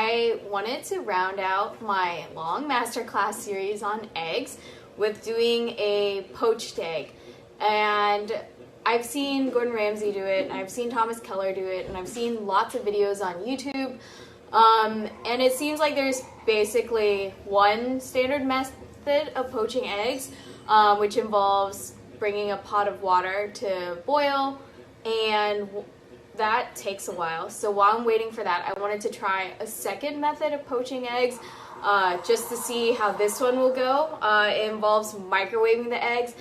I wanted to round out my long masterclass series on eggs with doing a poached egg. And I've seen Gordon Ramsay do it, and I've seen Thomas Keller do it, and I've seen lots of videos on YouTube. And it seems like there's basically one standard method of poaching eggs, which involves bringing a pot of water to boil, and that takes a while. So while I'm waiting for that, I wanted to try a second method of poaching eggs, just to see how this one will go. It involves microwaving the eggs.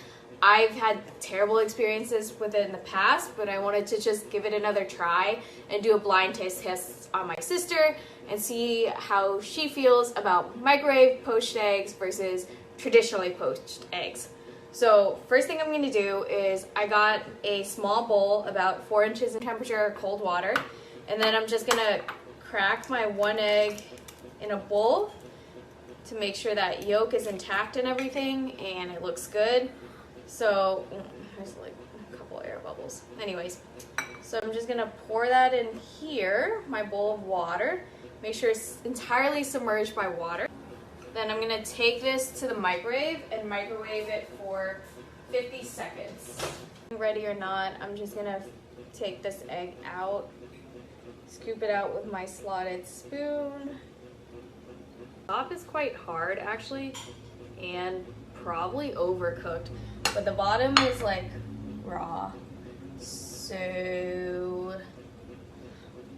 I've had terrible experiences with it in the past, but I wanted to just give it another try and do a blind taste test on my sister and see how she feels about microwave poached eggs versus traditionally poached eggs. So first thing I'm going to do is I got a small bowl about 4 inches in temperature cold water, and then I'm just going to crack my one egg in a bowl to make sure that yolk is intact and everything and it looks good. So there's like a couple air bubbles. Anyways, so I'm just gonna pour that in here, my bowl of water. Make sure it's entirely submerged by water. Then I'm gonna take this to the microwave and microwave it for 50 seconds. Ready or not, I'm just gonna take this egg out, scoop it out with my slotted spoon. The top is quite hard actually, and probably overcooked, but the bottom is like raw, so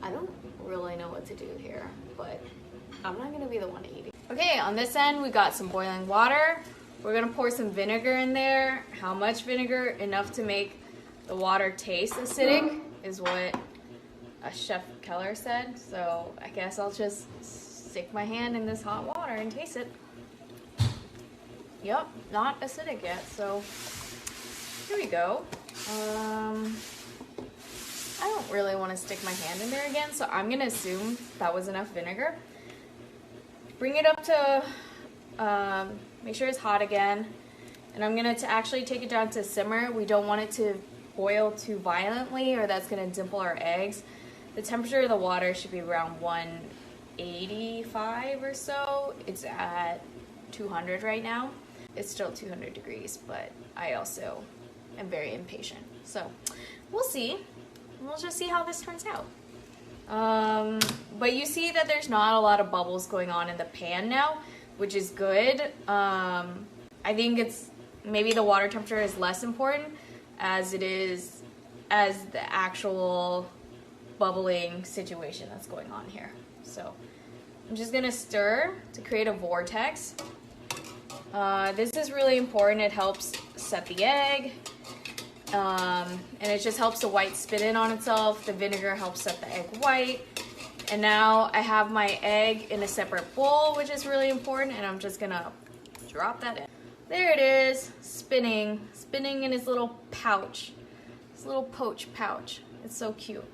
I don't really know what to do here, but I'm not gonna be the one eating. Okay, on this end we got some boiling water. We're gonna pour some vinegar in there. How much vinegar? Enough to make the water taste acidic is what Chef Keller said, so I guess I'll just stick my hand in this hot water and taste it. Yep, not acidic yet, so here we go. I don't really want to stick my hand in there again, so I'm gonna assume that was enough vinegar. Bring it up to, make sure it's hot again, and I'm gonna actually take it down to simmer. We don't want it to boil too violently or that's gonna dimple our eggs. The temperature of the water should be around 185 or so. It's at 200 right now. It's still 200 degrees, but I also am very impatient. So we'll see. We'll just see how this turns out. But you see that there's not a lot of bubbles going on in the pan now, which is good. I think it's maybe the water temperature is less important as it is as the actual bubbling situation that's going on here. So I'm just gonna stir to create a vortex. This is really important. It helps set the egg, and it just helps the white spit in on itself. The vinegar helps set the egg white. And now I have my egg in a separate bowl, which is really important, and I'm just gonna drop that in. There it is, spinning in his little pouch, his little poach pouch. It's so cute.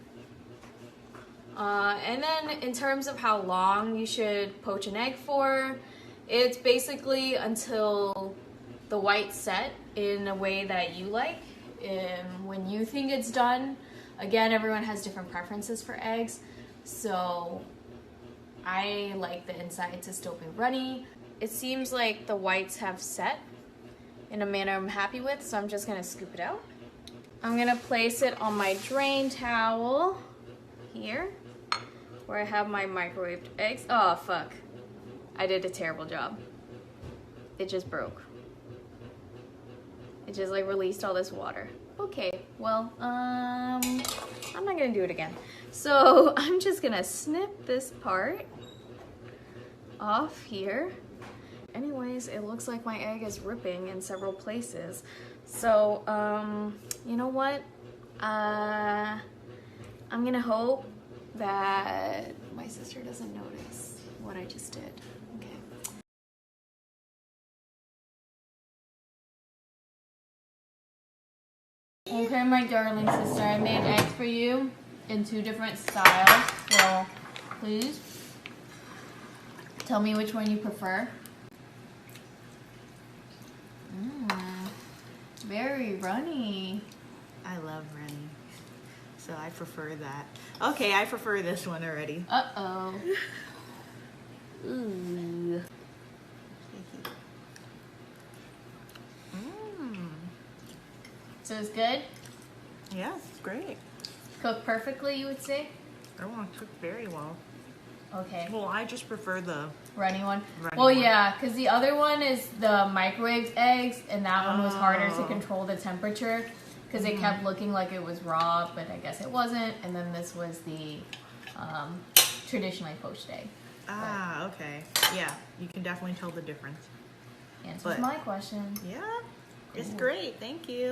And then in terms of how long you should poach an egg for, it's basically until the white's set in a way that you like. When you think it's done, again, everyone has different preferences for eggs. So I like the inside to still be runny. It seems like the whites have set in a manner I'm happy with, so I'm just gonna scoop it out. I'm gonna place it on my drain towel here, where I have my microwaved eggs. Oh, fuck. I did a terrible job. It just broke. It just like released all this water. Okay, well, I'm not gonna do it again. So I'm just gonna snip this part off here. Anyways, it looks like my egg is ripping in several places. So, you know what? I'm gonna hope that my sister doesn't notice what I just did. Okay, my darling sister, I made eggs for you in 2 different styles, so please tell me which one you prefer. Very runny. I love runny, so I prefer that. Okay, I prefer this one already. Uh-oh. Ooh. So it's good? Yes, it's great. Cooked perfectly, you would say? I want to cook very well. Okay. Well, I just prefer the Runny one? runny Well, one. yeah, because the other one is the microwaved eggs, and that one was harder to control the temperature because it kept looking like it was raw, but I guess it wasn't. And then this was the traditionally poached egg. Ah, okay. Yeah, you can definitely tell the difference. Answers my question. Yeah, it's great. Thank you.